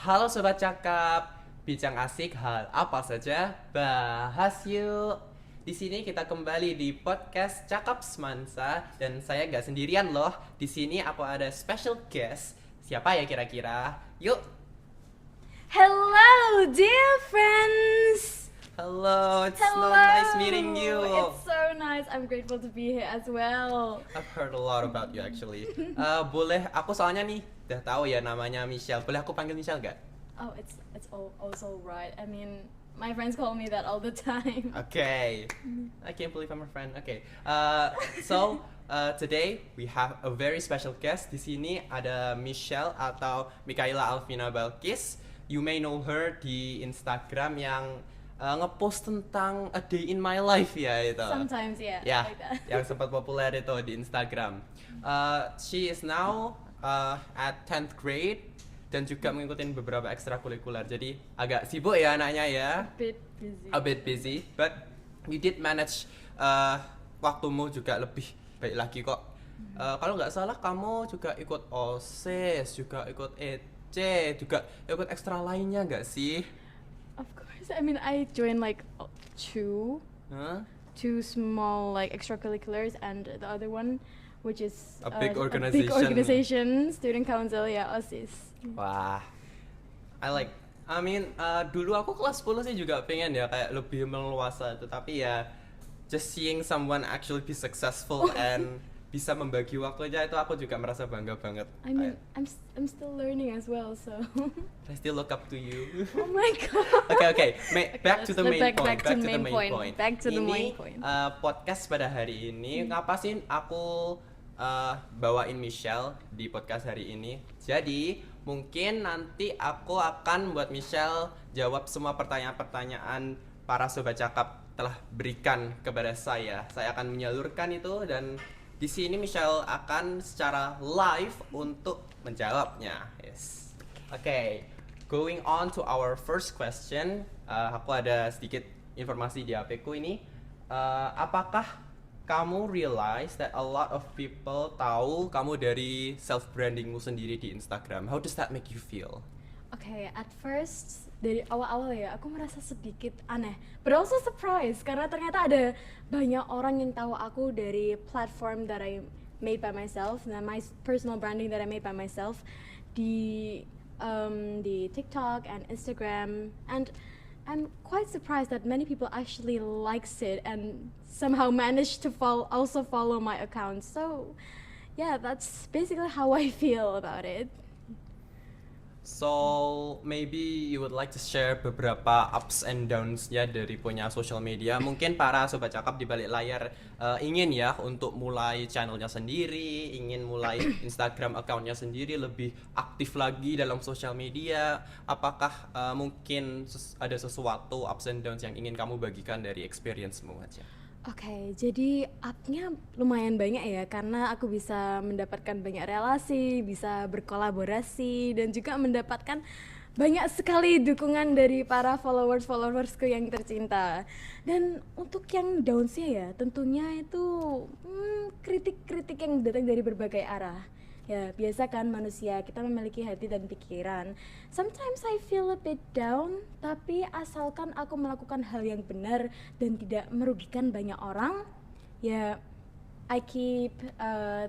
Halo Sobat Cakap, bincang asik hal apa saja, bahas yuk. Di sini kita kembali di podcast Cakap Semansa dan saya gak sendirian loh. Di sini aku ada special guest. Siapa ya kira-kira? Yuk. Hello, dear friends! Hello, it's so nice meeting you. Hello! It's so nice. I'm grateful to be here as well. I've heard a lot about you actually. Boleh aku soalnya nih udah tahu ya namanya Michelle. Boleh aku panggil Michelle gak? Oh, it's also right. I mean, my friends call me that all the time. Okay. I can't believe I'm a friend. Okay. Today we have a very special guest. Di sini ada Michelle atau Mikaela Alvina Balkis. You may know her di Instagram yang ngepost tentang a day in my life ya itu. Sometimes, yeah, Ya, like that. yang sempat populer itu di Instagram. She is now at 10th grade dan juga mengikuti beberapa ekstrakurikuler. Jadi agak sibuk ya anaknya ya. Bit busy. A bit busy, but you did manage waktumu juga lebih baik lagi kok. Kalau nggak salah kamu juga ikut OSIS, juga ikut EC, juga ikut ekstra lainnya nggak sih? Of course. I mean, I joined like two Huh? two small like extracurriculars, and the other one, which is A big a organization. big organization, student council, yeah, OSIS. Wah, I mean, dulu aku kelas 10 sih juga pengen ya kayak lebih meluasa, tetapi ya just seeing someone actually be successful and bisa membagi waktunya itu aku juga merasa bangga banget. I mean, I'm still learning as well, so. I still look up to you. Oh my god. Okay. Back to let's the look main back- point. back to main point. Back to the Ini, main point. Podcast pada hari ini, ngapa sih aku bawain Michelle di podcast hari ini? Jadi mungkin nanti aku akan buat Michelle jawab semua pertanyaan-pertanyaan para sobat cakap telah berikan kepada saya. Saya akan menyalurkan itu dan di sini Michelle akan secara live untuk menjawabnya. Yes. Okay. Going on to our first question, aku ada sedikit informasi di HP ku ini. Apakah kamu realize that a lot of people tahu kamu dari self brandingmu sendiri di Instagram? How does that make you feel? Okay, at first dari awal-awal ya aku merasa sedikit aneh, but also surprised karena ternyata ada banyak orang yang tahu aku dari platform that I made by myself, nah my personal branding that I made by myself di TikTok and Instagram, and I'm quite surprised that many people actually likes it and somehow managed to also follow my account. So yeah, that's basically how I feel about it. So maybe you would like to share beberapa ups and downs-nya dari punya social media. Mungkin para sobat cakap di balik layar ingin ya untuk mulai channelnya sendiri, ingin mulai Instagram account-nya sendiri, lebih aktif lagi dalam social media. Apakah mungkin ada sesuatu ups and downs yang ingin kamu bagikan dari experience-mu aja? Oke, jadi up-nya lumayan banyak ya karena aku bisa mendapatkan banyak relasi, bisa berkolaborasi dan juga mendapatkan banyak sekali dukungan dari para followersku yang tercinta. Dan untuk yang downs-nya ya tentunya itu kritik-kritik yang datang dari berbagai arah. Ya, biasa kan manusia, kita memiliki hati dan pikiran. Sometimes I feel a bit down, tapi asalkan aku melakukan hal yang benar dan tidak merugikan banyak orang, ya I keep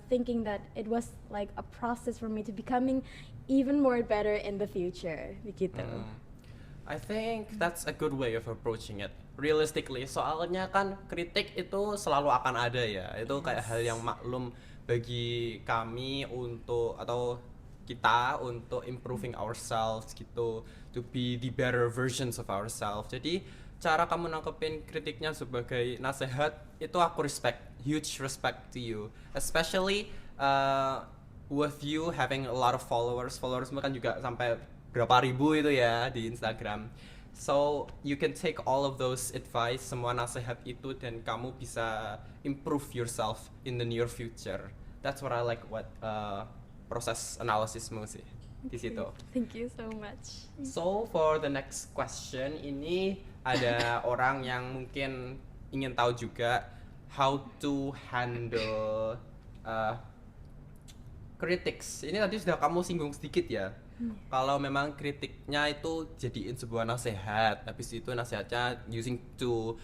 thinking that it was like a process for me to becoming even more better in the future, begitu. I think that's a good way of approaching it. Realistically, soalnya kan kritik itu selalu akan ada ya. Itu kayak hal yang maklum bagi kami untuk atau kita untuk improving ourselves gitu, to be the better versions of ourselves. Jadi cara kamu nangkepin kritiknya sebagai nasihat itu aku respect, huge respect to you, especially with you having a lot of followersmu kan juga sampai berapa ribu itu ya di Instagram. So you can take all of those advice, semua nasihat itu, dan kamu bisa improve yourself in the near future. That's what I like, what proses analisismu sih di situ. Thank you so much. So for the next question ini ada orang yang mungkin ingin tahu juga how to handle critics. Ini tadi sudah kamu singgung sedikit ya. Kalau memang kritiknya itu jadiin sebuah nasihat, habis itu nasihatnya using to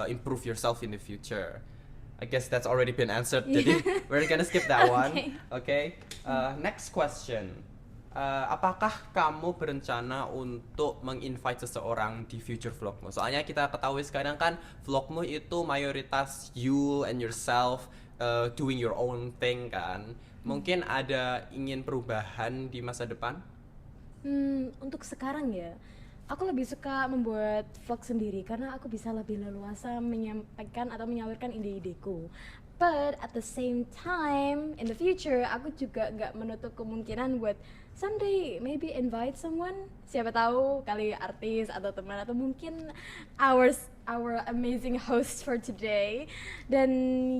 improve yourself in the future. I guess that's already been answered. Jadi we're gonna skip that one. Okay. Next question. Apakah kamu berencana untuk menginvite seseorang di future vlogmu? Soalnya kita ketahui sekarang kan vlogmu itu mayoritas you and yourself doing your own thing kan. Mungkin ada ingin perubahan di masa depan? Untuk sekarang ya, aku lebih suka membuat vlog sendiri karena aku bisa lebih leluasa menyampaikan atau menyalurkan ide-ideku. But at the same time, in the future, aku juga nggak menutup kemungkinan buat someday maybe invite someone. Siapa tahu kali artis atau teman atau mungkin our amazing host for today. Dan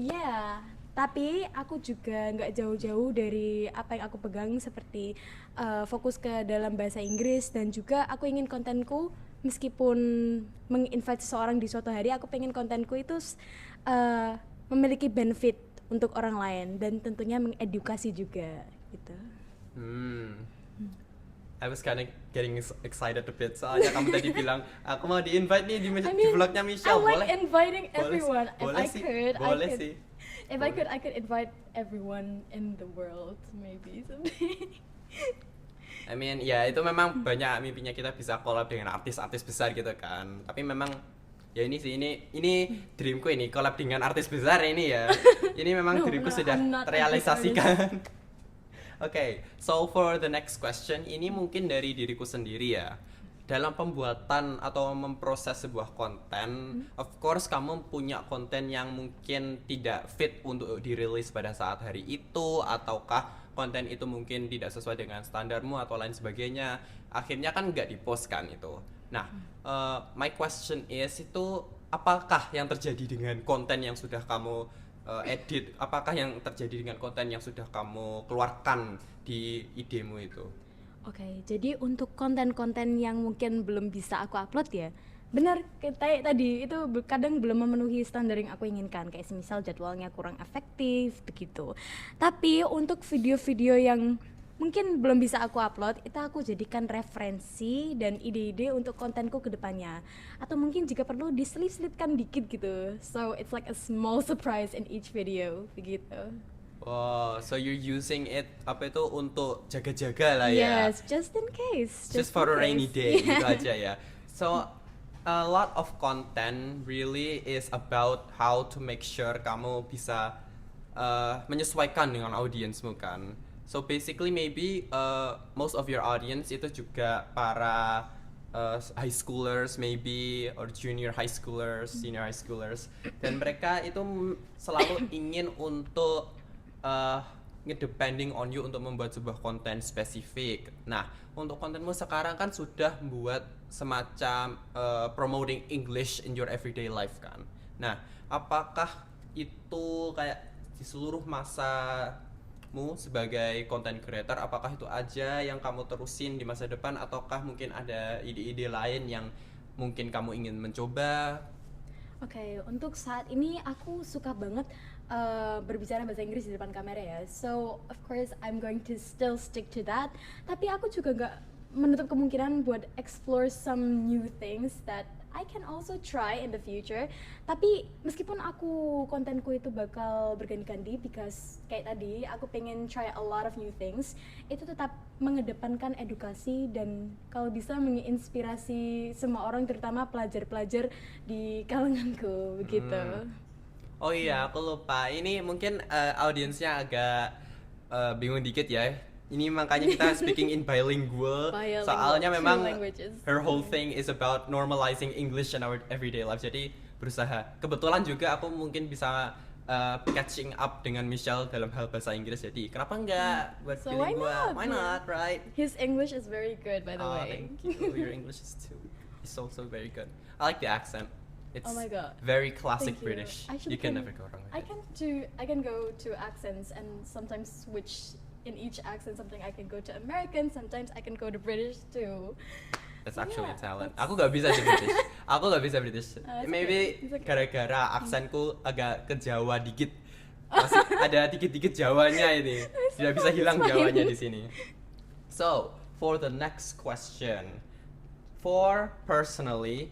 ya, tapi aku juga nggak jauh-jauh dari apa yang aku pegang seperti fokus ke dalam bahasa Inggris dan juga aku ingin kontenku meskipun menginvite seseorang di suatu hari aku pengen kontenku itu memiliki benefit untuk orang lain dan tentunya mengedukasi juga gitu. I was kind of getting excited a bit soalnya kamu tadi bilang aku mau di-invite nih di vlognya Michelle. I like Boleh? inviting everyone. Boleh sih. Boleh sih. If I could invite everyone in the world maybe someday. I mean, ya itu memang banyak mimpinya kita bisa collab dengan artis-artis besar gitu kan. Tapi memang ya ini sih ini dreamku ini collab dengan artis besar ini ya. Ini memang dreamku sudah terrealisasikan. Okay, so for the next question, ini mungkin dari diriku sendiri ya. Dalam pembuatan atau memproses sebuah konten, of course kamu punya konten yang mungkin tidak fit untuk dirilis pada saat hari itu, ataukah konten itu mungkin tidak sesuai dengan standarmu atau lain sebagainya. Akhirnya kan nggak di-post kan itu. Nah, my question is itu apakah yang terjadi dengan konten yang sudah kamu edit? Apakah yang terjadi dengan konten yang sudah kamu keluarkan di idemu itu? Oke, jadi untuk konten-konten yang mungkin belum bisa aku upload ya, benar kayak tadi itu kadang belum memenuhi standar yang aku inginkan, kayak semisal jadwalnya kurang efektif begitu. Tapi untuk video-video yang mungkin belum bisa aku upload, itu aku jadikan referensi dan ide-ide untuk kontenku ke depannya. Atau mungkin jika perlu diselip-selipkan dikit gitu. So it's like a small surprise in each video begitu. Wow, so you're using it apa itu untuk jaga-jaga lah ya? Yes, just in case. Just for a rainy day gitu aja ya. So a lot of content really is about how to make sure kamu bisa menyesuaikan dengan audiensmu kan. So basically maybe most of your audience itu juga para high schoolers maybe or junior high schoolers, senior high schoolers, dan mereka itu selalu ingin untuk ngedepending on you untuk membuat sebuah konten spesifik. Nah, untuk kontenmu sekarang kan sudah membuat semacam promoting English in your everyday life kan. Nah, apakah itu kayak di seluruh masamu sebagai content creator, apakah itu aja yang kamu terusin di masa depan ataukah mungkin ada ide-ide lain yang mungkin kamu ingin mencoba? Oke, untuk saat ini aku suka banget berbicara bahasa Inggris di depan kamera ya. So of course I'm going to still stick to that. Tapi aku juga gak menutup kemungkinan buat explore some new things that I can also try in the future. Tapi meskipun aku kontenku itu bakal berganti-ganti because kayak tadi aku pengen try a lot of new things, itu tetap mengedepankan edukasi dan kalau bisa menginspirasi semua orang terutama pelajar-pelajar di kalanganku begitu. Oh iya, aku lupa. Ini mungkin audiensnya agak bingung dikit ya. Ini makanya kita speaking in bilingual. Soalnya memang her whole thing is about normalizing English in our everyday life. Jadi berusaha. Kebetulan juga aku mungkin bisa catching up dengan Michelle dalam hal bahasa Inggris. Jadi kenapa enggak buat So why bilingual? not? Why not, right? His English is very good by the way. Thank you. Your English is too. It's also very good. I like the accent. It's Oh my God. very classic Thank you. British. Actually, You can never go wrong with it. I can go to accents and sometimes switch in each accent. Something I can go to American, sometimes I can go to British too. That's So actually a yeah, talent. that's- Aku gak bisa di British. Aku gak bisa British. It's Maybe okay, it's okay. gara-gara aksenku agak ke Jawa dikit. Masih ada dikit-dikit Jawanya ini. Tidak bisa hilang It's fine. Jawanya di sini. So, for the next question, for personally,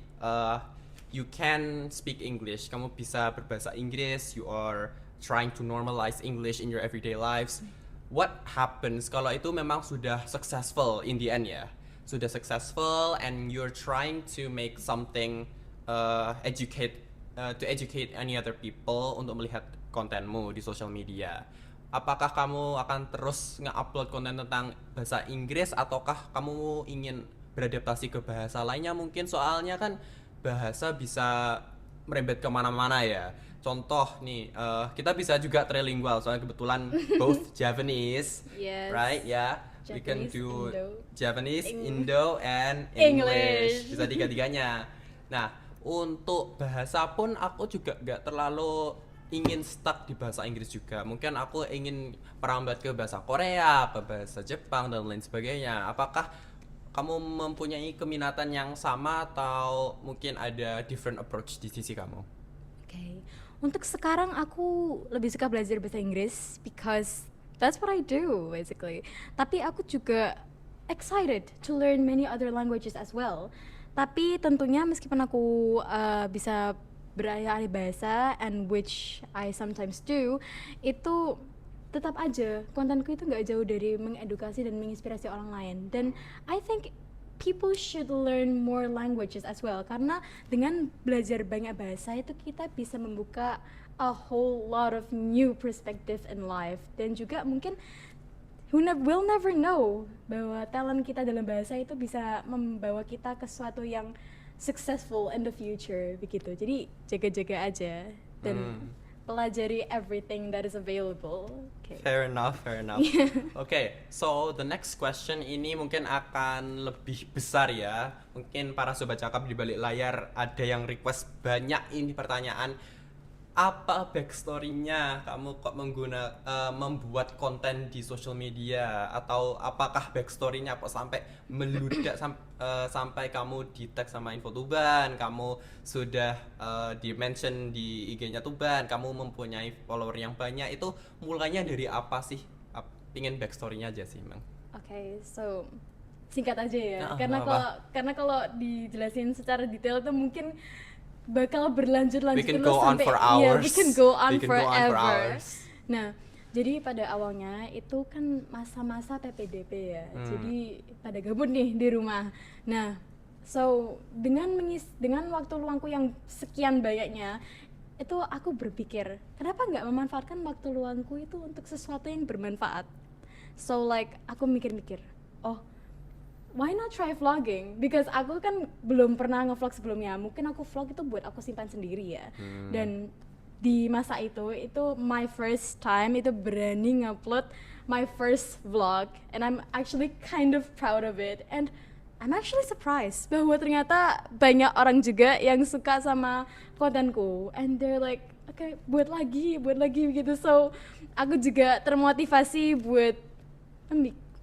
you can speak English. Kamu bisa berbahasa Inggris. You are trying to normalize English in your everyday lives. What happens kalau itu memang sudah successful in the end ya? Sudah successful and you're trying to make something to educate any other people untuk melihat kontenmu di social media. Apakah kamu akan terus nge-upload konten tentang bahasa Inggris ataukah kamu ingin beradaptasi ke bahasa lainnya mungkin, soalnya kan bahasa bisa merembet kemana-mana ya. Contoh nih, kita bisa juga trilingual soalnya kebetulan both Japanese, Yes. right? Ya, we can Japanese, do Indo. Japanese, Indo, and English. English. Bisa tiga-tiganya. Nah, untuk bahasa pun aku juga nggak terlalu ingin stuck di bahasa Inggris juga. Mungkin aku ingin merambat ke bahasa Korea, ke bahasa Jepang dan lain sebagainya. Apakah kamu mempunyai keminatan yang sama atau mungkin ada different approach di sisi kamu? Oke. Untuk sekarang aku lebih suka belajar bahasa Inggris because that's what I do basically. Tapi aku juga excited to learn many other languages as well. Tapi tentunya meskipun aku bisa beralih-alih bahasa, and which I sometimes do, itu tetap aja kontenku itu nggak jauh dari mengedukasi dan menginspirasi orang lain. Dan I think people should learn more languages as well, karena dengan belajar banyak bahasa itu kita bisa membuka a whole lot of new perspective in life, dan juga mungkin we'll never know bahwa talent kita dalam bahasa itu bisa membawa kita ke sesuatu yang successful in the future begitu. Jadi jaga-jaga aja dan pelajari everything that is available. Okay. Fair enough. Okay, so the next question ini mungkin akan lebih besar ya. Mungkin para sobat cakap di balik layar ada yang request banyak ini pertanyaan. Apa backstory-nya kamu kok membuat konten di social media, atau apakah backstory-nya kok sampai meludak sampai kamu di tag sama info Tuban, kamu sudah di-mention di IG-nya Tuban, kamu mempunyai follower yang banyak, itu mulainya dari apa sih? Pingin backstory-nya aja sih, Mang. Okay, so singkat aja ya, karena apa? kalau dijelasin secara detail itu mungkin bakal berlanjut-lanjut We can terus go on sampai for iya, hours. we can go on We can go on for forever. hours. Nah, jadi pada awalnya itu kan masa-masa PPDP ya, jadi pada gabut nih di rumah. Nah, so dengan waktu luangku yang sekian banyaknya, itu aku berpikir kenapa nggak memanfaatkan waktu luangku itu untuk sesuatu yang bermanfaat. So like aku mikir-mikir, oh why not try vlogging? Because aku kan belum pernah ngevlog sebelumnya. Mungkin aku vlog itu buat aku simpan sendiri ya. Dan di masa itu my first time itu berani ngupload my first vlog, and I'm actually kind of proud of it. And I'm actually surprised bahwa ternyata banyak orang juga yang suka sama kontenku, and they're like, okay, buat lagi gitu. So aku juga termotivasi buat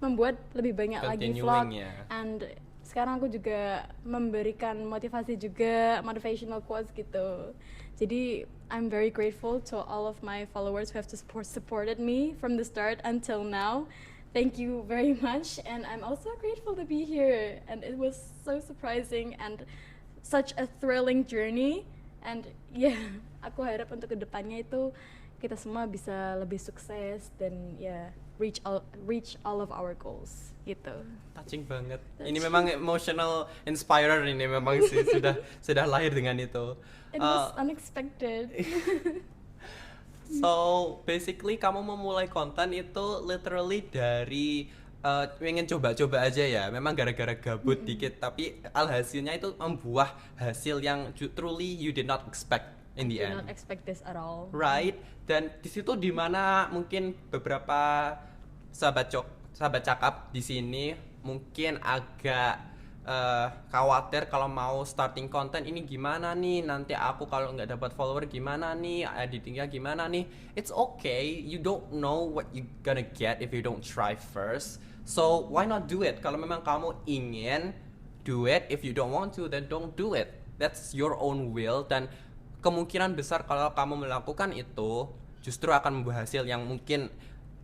membuat lebih banyak lagi vlog, and sekarang aku juga memberikan motivasi juga, motivational quotes gitu. Jadi I'm very grateful to all of my followers who have supported me from the start until now. Thank you very much, and I'm also grateful to be here, and it was so surprising and such a thrilling journey. And yeah, aku harap untuk kedepannya itu kita semua bisa lebih sukses dan ya reach all of our goals gitu. Touching banget. Ini memang emotional inspirer, ini memang sih sudah lahir dengan itu. It was unexpected. So basically kamu memulai konten itu literally dari pengen coba-coba aja ya. Memang gara-gara gabut dikit, tapi alhasilnya itu membuah hasil yang truly you did not expect in the end. I did not expect this at all. Right? Dan di situ dimana mungkin beberapa sahabat cakap di sini mungkin agak khawatir kalau mau starting konten ini gimana nih, nanti aku kalau nggak dapat follower gimana nih, editingnya gimana nih. It's okay, you don't know what you gonna get if you don't try first. So why not do it? Kalau memang kamu ingin, do it. If you don't want to, then don't do it. That's your own will, dan kemungkinan besar kalau kamu melakukan itu justru akan membuat hasil yang mungkin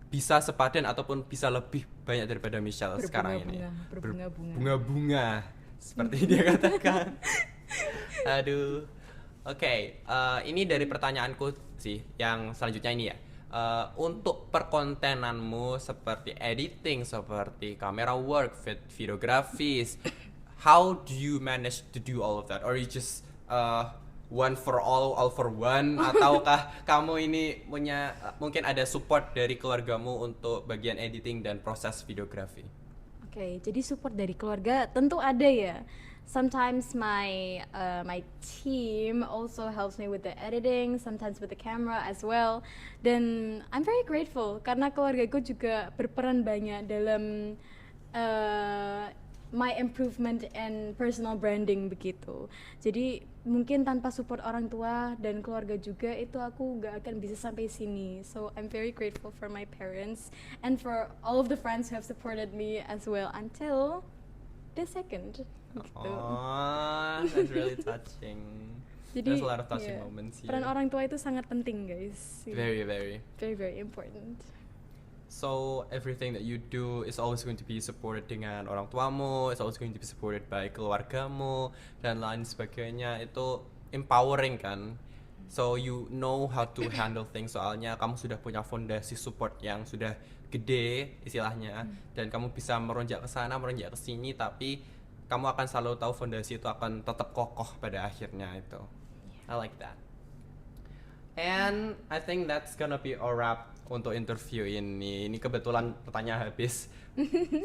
bisa sepadan ataupun bisa lebih banyak daripada Michelle sekarang ini. Berbunga-bunga. Seperti dia katakan. Aduh. Oke, ini dari pertanyaanku sih yang selanjutnya ini ya. Untuk perkontenanmu seperti editing, seperti camera work, videografis, how do you manage to do all of that? Or you just one for all for one? Ataukah kamu ini punya mungkin ada support dari keluargamu untuk bagian editing dan proses videografi? Oke, jadi support dari keluarga tentu ada ya. Sometimes my team also helps me with the editing, sometimes with the camera as well. Dan I'm very grateful karena keluargaku juga berperan banyak dalam my improvement and personal branding begitu. Jadi mungkin tanpa support orang tua dan keluarga juga itu aku gak akan bisa sampai sini. So I'm very grateful for my parents and for all of the friends who have supported me as well until the second. Gitu. Oh, that's really touching. Jadi, there's a lot of touching moments here. Peran orang tua itu sangat penting, guys. Very, very. Very, very important. So everything that you do is always going to be supported dengan orang tuamu, it's always going to be supported by keluargamu dan lain sebagainya. Itu empowering kan. So you know how to handle things, soalnya kamu sudah punya fondasi support yang sudah gede istilahnya, dan kamu bisa meronjak ke sana, meronjak ke sini, tapi kamu akan selalu tahu fondasi itu akan tetap kokoh pada akhirnya itu. I like that. And I think that's gonna be a wrap untuk interview ini. Ini kebetulan pertanyaan habis.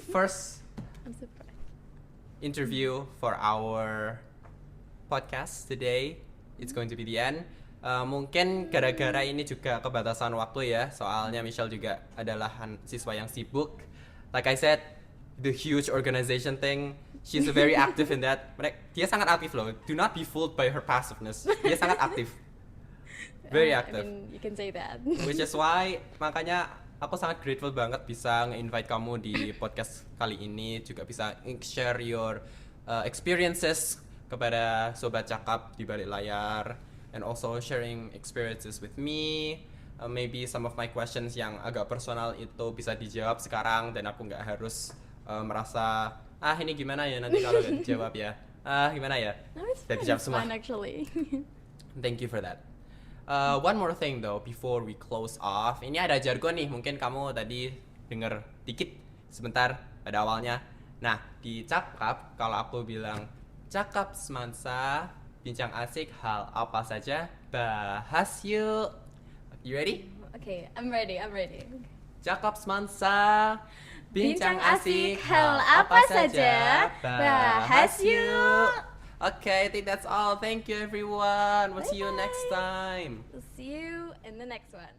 First I'm surprised. interview for our podcast today. It's going to be the end. Mungkin gara-gara ini juga kebatasan waktu ya, soalnya Michelle juga adalah siswa yang sibuk. Like I said, the huge organization thing, she's very active in that. Dia sangat aktif loh. Do not be fooled by her passiveness. Dia sangat aktif. Very active. I mean, you can say that. Which is why makanya aku sangat grateful banget bisa nge-invite kamu di podcast kali ini, juga bisa share your experiences kepada Sobat Cakap di balik layar, and also sharing experiences with me. Maybe some of my questions yang agak personal itu bisa dijawab sekarang dan aku nggak harus merasa ini gimana ya nanti kalau nggak dijawab ya, gimana ya. No, it's Udah fine. dijawab It's semua. fine actually. Thank you for that. One more thing though before we close off. Ini ada jargon nih, mungkin kamu tadi denger dikit sebentar pada awalnya. Nah, di Cakap kalau aku bilang Cakap Semansa, bincang asik hal apa saja, bahas yuk. You ready? Okay, I'm ready. Cakap Semansa, bincang asik hal apa saja, bahas yuk. Okay, I think that's all. Thank you everyone. We'll see you next time. We'll see you in the next one.